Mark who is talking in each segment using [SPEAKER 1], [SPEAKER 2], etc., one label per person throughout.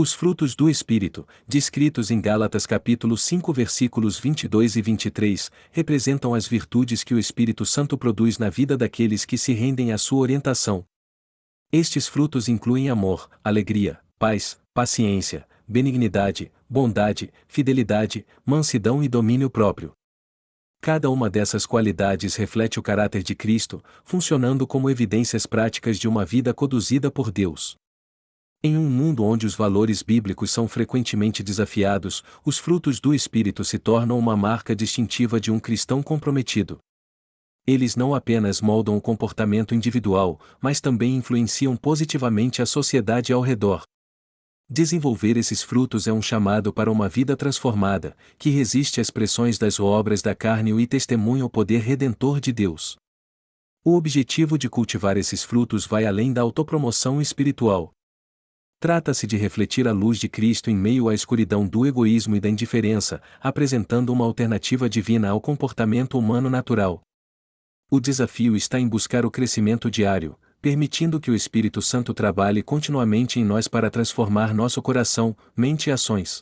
[SPEAKER 1] Os frutos do Espírito, descritos em Gálatas capítulo 5 versículos 22 e 23, representam as virtudes que o Espírito Santo produz na vida daqueles que se rendem à sua orientação. Estes frutos incluem amor, alegria, paz, paciência, benignidade, bondade, fidelidade, mansidão e domínio próprio. Cada uma dessas qualidades reflete o caráter de Cristo, funcionando como evidências práticas de uma vida conduzida por Deus. Em um mundo onde os valores bíblicos são frequentemente desafiados, os frutos do Espírito se tornam uma marca distintiva de um cristão comprometido. Eles não apenas moldam o comportamento individual, mas também influenciam positivamente a sociedade ao redor. Desenvolver esses frutos é um chamado para uma vida transformada, que resiste às pressões das obras da carne e testemunha o poder redentor de Deus. O objetivo de cultivar esses frutos vai além da autopromoção espiritual. Trata-se de refletir a luz de Cristo em meio à escuridão do egoísmo e da indiferença, apresentando uma alternativa divina ao comportamento humano natural. O desafio está em buscar o crescimento diário, permitindo que o Espírito Santo trabalhe continuamente em nós para transformar nosso coração, mente e ações.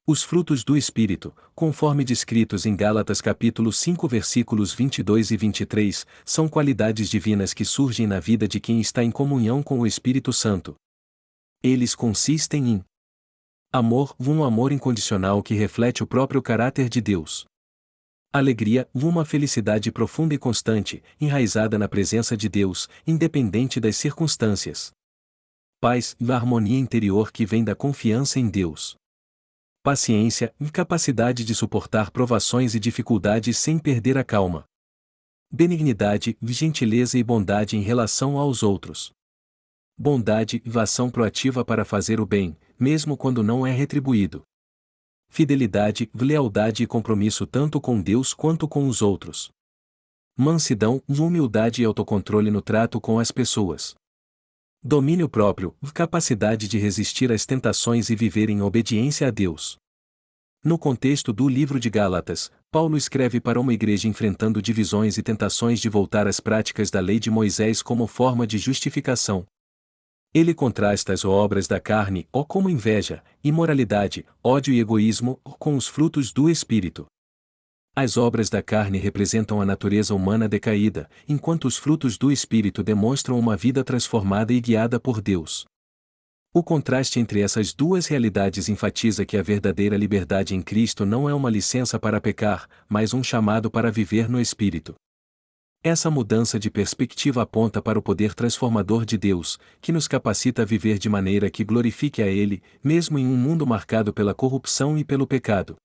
[SPEAKER 1] Os frutos do Espírito, conforme descritos em Gálatas capítulo 5 versículos 22 e 23, são qualidades divinas que surgem na vida de quem está em comunhão com o Espírito Santo. Eles consistem em amor, um amor incondicional que reflete o próprio caráter de Deus. Alegria, uma felicidade profunda e constante, enraizada na presença de Deus, independente das circunstâncias. Paz, a harmonia interior que vem da confiança em Deus. Paciência, capacidade de suportar provações e dificuldades sem perder a calma. Benignidade, gentileza e bondade em relação aos outros. Bondade, ação proativa para fazer o bem, mesmo quando não é retribuído. Fidelidade, lealdade e compromisso tanto com Deus quanto com os outros. Mansidão, humildade e autocontrole no trato com as pessoas. Domínio próprio, capacidade de resistir às tentações e viver em obediência a Deus. No contexto do livro de Gálatas, Paulo escreve para uma igreja enfrentando divisões e tentações de voltar às práticas da lei de Moisés como forma de justificação. Ele contrasta as obras da carne, como inveja, imoralidade, ódio e egoísmo, com os frutos do Espírito. As obras da carne representam a natureza humana decaída, enquanto os frutos do Espírito demonstram uma vida transformada e guiada por Deus. O contraste entre essas duas realidades enfatiza que a verdadeira liberdade em Cristo não é uma licença para pecar, mas um chamado para viver no Espírito. Essa mudança de perspectiva aponta para o poder transformador de Deus, que nos capacita a viver de maneira que glorifique a Ele, mesmo em um mundo marcado pela corrupção e pelo pecado.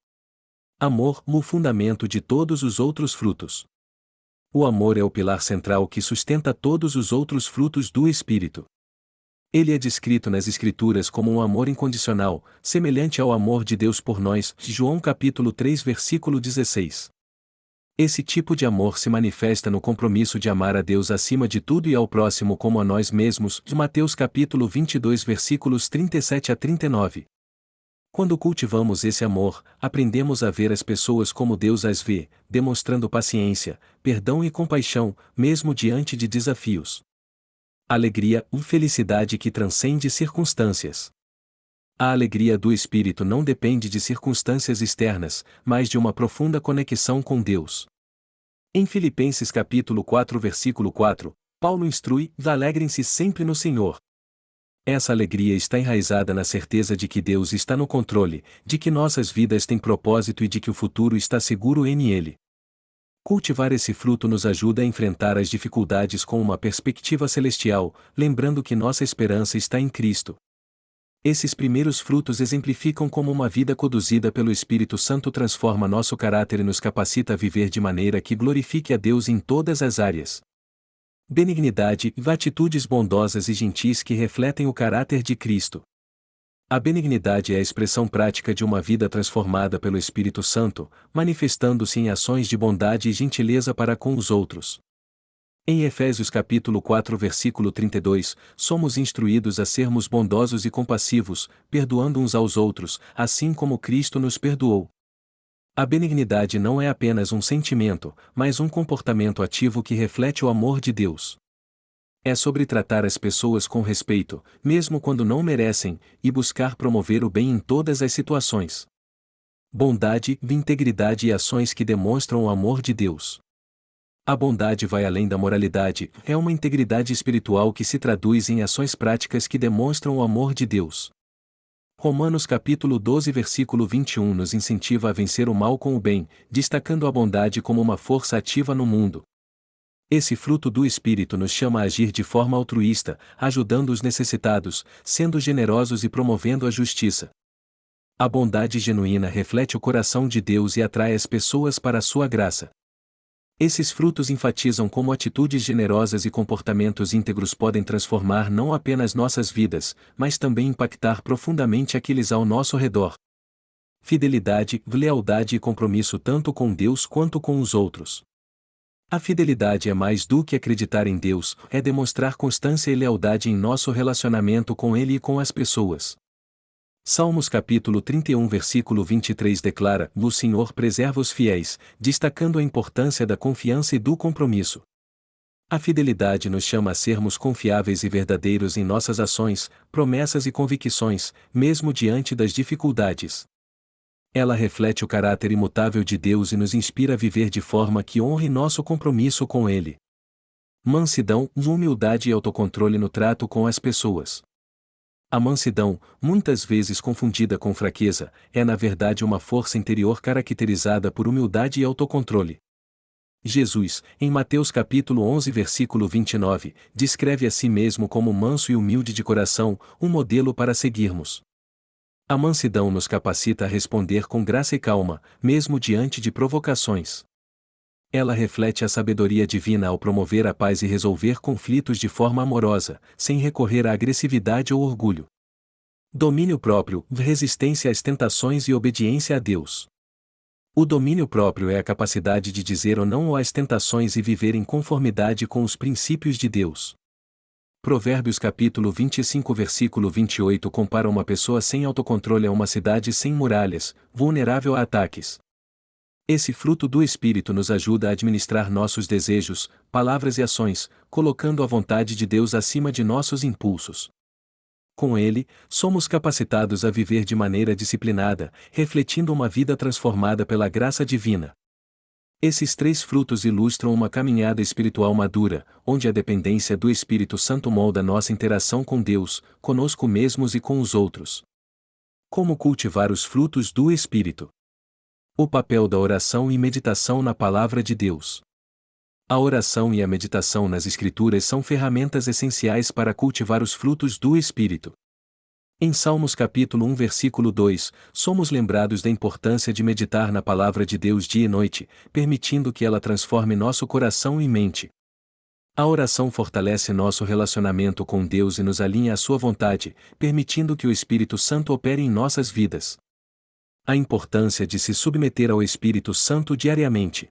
[SPEAKER 1] Amor, o fundamento de todos os outros frutos. O amor é o pilar central que sustenta todos os outros frutos do Espírito. Ele é descrito nas Escrituras como um amor incondicional, semelhante ao amor de Deus por nós, João capítulo 3 versículo 16. Esse tipo de amor se manifesta no compromisso de amar a Deus acima de tudo e ao próximo como a nós mesmos, de Mateus capítulo 22 versículos 37 a 39. Quando cultivamos esse amor, aprendemos a ver as pessoas como Deus as vê, demonstrando paciência, perdão e compaixão, mesmo diante de desafios. Alegria, felicidade que transcende circunstâncias. A alegria do Espírito não depende de circunstâncias externas, mas de uma profunda conexão com Deus. Em Filipenses capítulo 4 versículo 4, Paulo instrui: alegrem-se sempre no Senhor. Essa alegria está enraizada na certeza de que Deus está no controle, de que nossas vidas têm propósito e de que o futuro está seguro em Ele. Cultivar esse fruto nos ajuda a enfrentar as dificuldades com uma perspectiva celestial, lembrando que nossa esperança está em Cristo. Esses primeiros frutos exemplificam como uma vida conduzida pelo Espírito Santo transforma nosso caráter e nos capacita a viver de maneira que glorifique a Deus em todas as áreas. Benignidade, atitudes bondosas e gentis que refletem o caráter de Cristo. A benignidade é a expressão prática de uma vida transformada pelo Espírito Santo, manifestando-se em ações de bondade e gentileza para com os outros. Em Efésios capítulo 4 versículo 32, somos instruídos a sermos bondosos e compassivos, perdoando uns aos outros, assim como Cristo nos perdoou. A benignidade não é apenas um sentimento, mas um comportamento ativo que reflete o amor de Deus. É sobre tratar as pessoas com respeito, mesmo quando não merecem, e buscar promover o bem em todas as situações. Bondade, integridade e ações que demonstram o amor de Deus. A bondade vai além da moralidade, é uma integridade espiritual que se traduz em ações práticas que demonstram o amor de Deus. Romanos capítulo 12 versículo 21 nos incentiva a vencer o mal com o bem, destacando a bondade como uma força ativa no mundo. Esse fruto do Espírito nos chama a agir de forma altruísta, ajudando os necessitados, sendo generosos e promovendo a justiça. A bondade genuína reflete o coração de Deus e atrai as pessoas para a sua graça. Esses frutos enfatizam como atitudes generosas e comportamentos íntegros podem transformar não apenas nossas vidas, mas também impactar profundamente aqueles ao nosso redor. Fidelidade, lealdade e compromisso tanto com Deus quanto com os outros. A fidelidade é mais do que acreditar em Deus, é demonstrar constância e lealdade em nosso relacionamento com Ele e com as pessoas. Salmos capítulo 31 versículo 23 declara: "O Senhor preserva os fiéis", destacando a importância da confiança e do compromisso. A fidelidade nos chama a sermos confiáveis e verdadeiros em nossas ações, promessas e convicções, mesmo diante das dificuldades. Ela reflete o caráter imutável de Deus e nos inspira a viver de forma que honre nosso compromisso com Ele. Mansidão, humildade e autocontrole no trato com as pessoas. A mansidão, muitas vezes confundida com fraqueza, é na verdade uma força interior caracterizada por humildade e autocontrole. Jesus, em Mateus capítulo 11 versículo 29, descreve a si mesmo como manso e humilde de coração, um modelo para seguirmos. A mansidão nos capacita a responder com graça e calma, mesmo diante de provocações. Ela reflete a sabedoria divina ao promover a paz e resolver conflitos de forma amorosa, sem recorrer à agressividade ou orgulho. Domínio próprio, resistência às tentações e obediência a Deus. O domínio próprio é a capacidade de dizer ou não às tentações e viver em conformidade com os princípios de Deus. Provérbios capítulo 25 versículo 28 compara uma pessoa sem autocontrole a uma cidade sem muralhas, vulnerável a ataques. Esse fruto do Espírito nos ajuda a administrar nossos desejos, palavras e ações, colocando a vontade de Deus acima de nossos impulsos. Com ele, somos capacitados a viver de maneira disciplinada, refletindo uma vida transformada pela graça divina. Esses três frutos ilustram uma caminhada espiritual madura, onde a dependência do Espírito Santo molda nossa interação com Deus, conosco mesmos e com os outros. Como cultivar os frutos do Espírito? O papel da oração e meditação na Palavra de Deus. A oração e a meditação nas Escrituras são ferramentas essenciais para cultivar os frutos do Espírito. Em Salmos capítulo 1 versículo 2, somos lembrados da importância de meditar na Palavra de Deus dia e noite, permitindo que ela transforme nosso coração e mente. A oração fortalece nosso relacionamento com Deus e nos alinha à sua vontade, permitindo que o Espírito Santo opere em nossas vidas. A importância de se submeter ao Espírito Santo diariamente.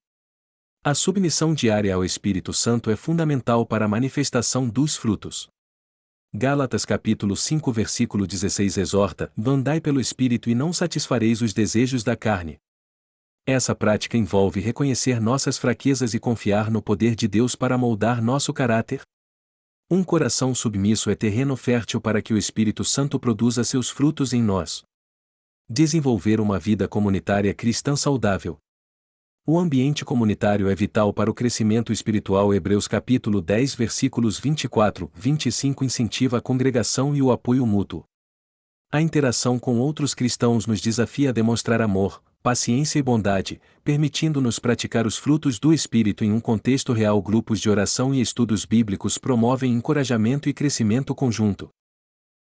[SPEAKER 1] A submissão diária ao Espírito Santo é fundamental para a manifestação dos frutos. Gálatas capítulo 5 versículo 16 exorta: "Andai pelo Espírito e não satisfareis os desejos da carne." Essa prática envolve reconhecer nossas fraquezas e confiar no poder de Deus para moldar nosso caráter. Um coração submisso é terreno fértil para que o Espírito Santo produza seus frutos em nós. Desenvolver uma vida comunitária cristã saudável. O ambiente comunitário é vital para o crescimento espiritual. Hebreus capítulo 10 versículos 24, 25 incentiva a congregação e o apoio mútuo. A interação com outros cristãos nos desafia a demonstrar amor, paciência e bondade, permitindo-nos praticar os frutos do Espírito em um contexto real. Grupos de oração e estudos bíblicos promovem encorajamento e crescimento conjunto.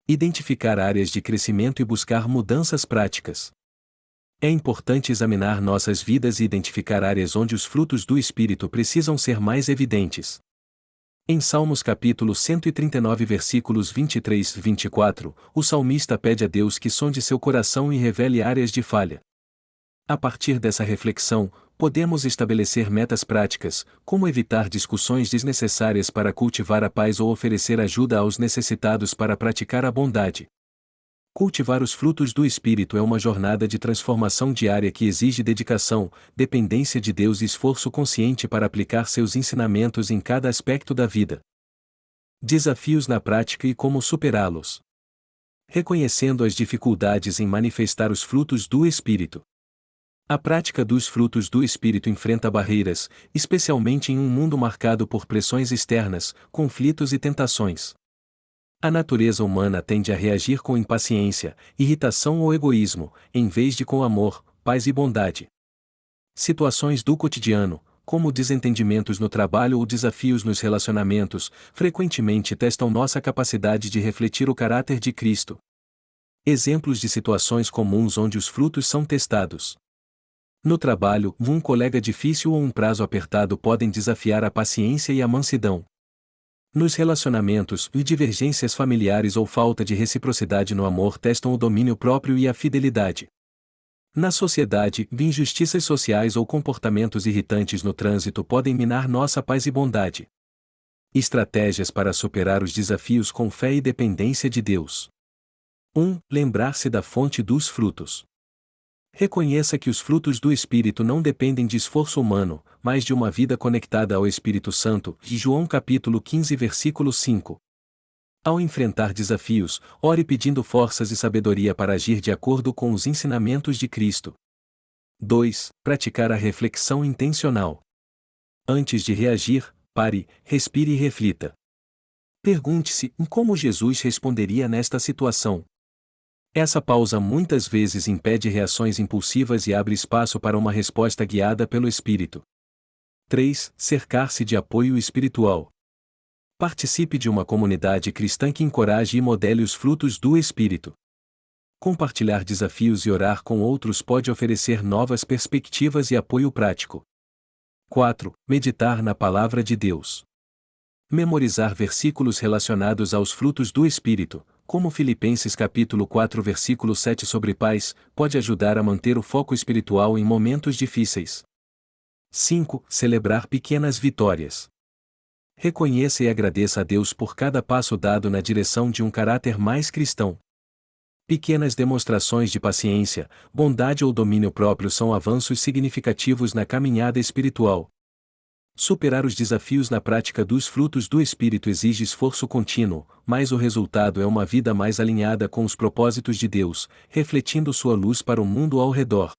[SPEAKER 1] Identificar áreas de crescimento e buscar mudanças práticas. É importante examinar nossas vidas e identificar áreas onde os frutos do Espírito precisam ser mais evidentes. Em Salmos capítulo 139 versículos 23 e 24, o salmista pede a Deus que sonde seu coração e revele áreas de falha. A partir dessa reflexão, podemos estabelecer metas práticas, como evitar discussões desnecessárias para cultivar a paz ou oferecer ajuda aos necessitados para praticar a bondade. Cultivar os frutos do Espírito é uma jornada de transformação diária que exige dedicação, dependência de Deus e esforço consciente para aplicar seus ensinamentos em cada aspecto da vida. Desafios na prática e como superá-los. Reconhecendo as dificuldades em manifestar os frutos do Espírito. A prática dos frutos do Espírito enfrenta barreiras, especialmente em um mundo marcado por pressões externas, conflitos e tentações. A natureza humana tende a reagir com impaciência, irritação ou egoísmo, em vez de com amor, paz e bondade. Situações do cotidiano, como desentendimentos no trabalho ou desafios nos relacionamentos, frequentemente testam nossa capacidade de refletir o caráter de Cristo. Exemplos de situações comuns onde os frutos são testados. No trabalho, um colega difícil ou um prazo apertado podem desafiar a paciência e a mansidão. Nos relacionamentos, divergências familiares ou falta de reciprocidade no amor testam o domínio próprio e a fidelidade. Na sociedade, injustiças sociais ou comportamentos irritantes no trânsito podem minar nossa paz e bondade. Estratégias para superar os desafios com fé e dependência de Deus. 1. Lembrar-se da fonte dos frutos. Reconheça que os frutos do Espírito não dependem de esforço humano, mas de uma vida conectada ao Espírito Santo. João capítulo 15 versículo 5. Ao enfrentar desafios, ore pedindo forças e sabedoria para agir de acordo com os ensinamentos de Cristo. 2. Praticar a reflexão intencional. Antes de reagir, pare, respire e reflita. Pergunte-se como Jesus responderia nesta situação. Essa pausa muitas vezes impede reações impulsivas e abre espaço para uma resposta guiada pelo Espírito. 3. Cercar-se de apoio espiritual. Participe de uma comunidade cristã que encoraje e modele os frutos do Espírito. Compartilhar desafios e orar com outros pode oferecer novas perspectivas e apoio prático. 4. Meditar na Palavra de Deus. Memorizar versículos relacionados aos frutos do Espírito, como Filipenses capítulo 4 versículo 7 sobre paz, pode ajudar a manter o foco espiritual em momentos difíceis. 5. Celebrar pequenas vitórias. Reconheça e agradeça a Deus por cada passo dado na direção de um caráter mais cristão. Pequenas demonstrações de paciência, bondade ou domínio próprio são avanços significativos na caminhada espiritual. Superar os desafios na prática dos frutos do Espírito exige esforço contínuo, mas o resultado é uma vida mais alinhada com os propósitos de Deus, refletindo sua luz para o mundo ao redor.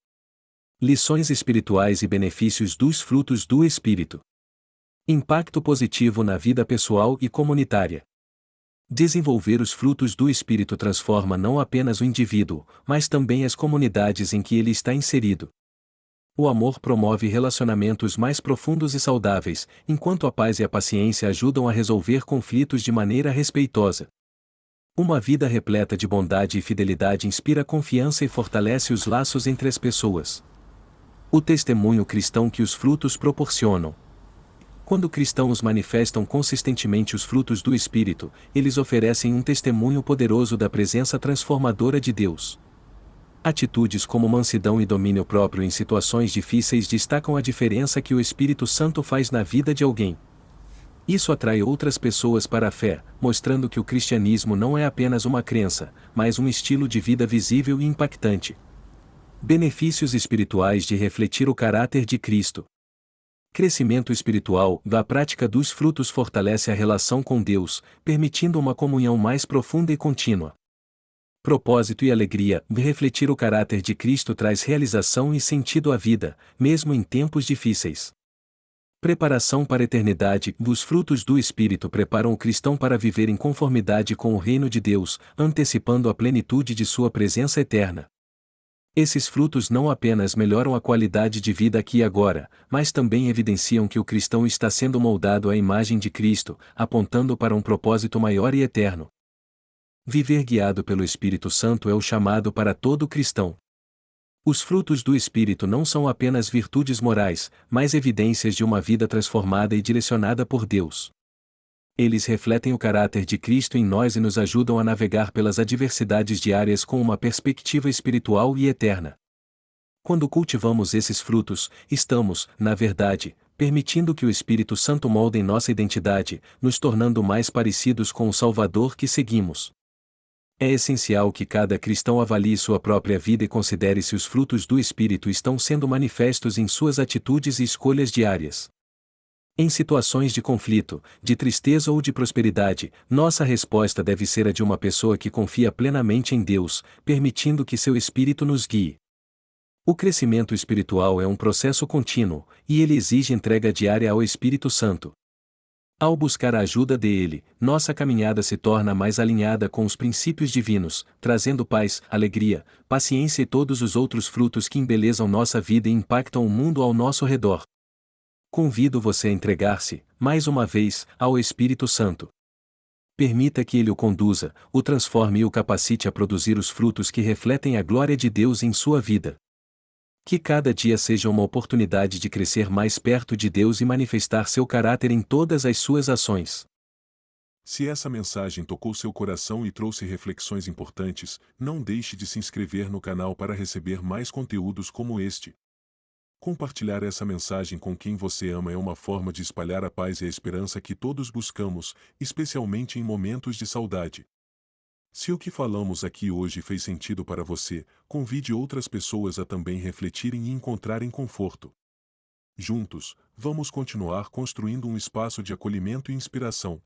[SPEAKER 1] Lições espirituais e benefícios dos frutos do Espírito. Impacto positivo na vida pessoal e comunitária. Desenvolver os frutos do Espírito transforma não apenas o indivíduo, mas também as comunidades em que ele está inserido. O amor promove relacionamentos mais profundos e saudáveis, enquanto a paz e a paciência ajudam a resolver conflitos de maneira respeitosa. Uma vida repleta de bondade e fidelidade inspira confiança e fortalece os laços entre as pessoas. O testemunho cristão que os frutos proporcionam. Quando cristãos manifestam consistentemente os frutos do Espírito, eles oferecem um testemunho poderoso da presença transformadora de Deus. Atitudes como mansidão e domínio próprio em situações difíceis destacam a diferença que o Espírito Santo faz na vida de alguém. Isso atrai outras pessoas para a fé, mostrando que o cristianismo não é apenas uma crença, mas um estilo de vida visível e impactante. Benefícios espirituais de refletir o caráter de Cristo. Crescimento espiritual da prática dos frutos fortalece a relação com Deus, permitindo uma comunhão mais profunda e contínua. Propósito e alegria. Refletir o caráter de Cristo traz realização e sentido à vida, mesmo em tempos difíceis. Preparação para a eternidade. Os frutos do Espírito preparam o cristão para viver em conformidade com o reino de Deus, antecipando a plenitude de sua presença eterna. Esses frutos não apenas melhoram a qualidade de vida aqui e agora, mas também evidenciam que o cristão está sendo moldado à imagem de Cristo, apontando para um propósito maior e eterno. Viver guiado pelo Espírito Santo é o chamado para todo cristão. Os frutos do Espírito não são apenas virtudes morais, mas evidências de uma vida transformada e direcionada por Deus. Eles refletem o caráter de Cristo em nós e nos ajudam a navegar pelas adversidades diárias com uma perspectiva espiritual e eterna. Quando cultivamos esses frutos, estamos, na verdade, permitindo que o Espírito Santo molde em nossa identidade, nos tornando mais parecidos com o Salvador que seguimos. É essencial que cada cristão avalie sua própria vida e considere se os frutos do Espírito estão sendo manifestos em suas atitudes e escolhas diárias. Em situações de conflito, de tristeza ou de prosperidade, nossa resposta deve ser a de uma pessoa que confia plenamente em Deus, permitindo que seu espírito nos guie. O crescimento espiritual é um processo contínuo, e ele exige entrega diária ao Espírito Santo. Ao buscar a ajuda dele, nossa caminhada se torna mais alinhada com os princípios divinos, trazendo paz, alegria, paciência e todos os outros frutos que embelezam nossa vida e impactam o mundo ao nosso redor. Convido você a entregar-se, mais uma vez, ao Espírito Santo. Permita que ele o conduza, o transforme e o capacite a produzir os frutos que refletem a glória de Deus em sua vida. Que cada dia seja uma oportunidade de crescer mais perto de Deus e manifestar seu caráter em todas as suas ações.
[SPEAKER 2] Se essa mensagem tocou seu coração e trouxe reflexões importantes, não deixe de se inscrever no canal para receber mais conteúdos como este. Compartilhar essa mensagem com quem você ama é uma forma de espalhar a paz e a esperança que todos buscamos, especialmente em momentos de saudade. Se o que falamos aqui hoje fez sentido para você, convide outras pessoas a também refletirem e encontrarem conforto. Juntos, vamos continuar construindo um espaço de acolhimento e inspiração.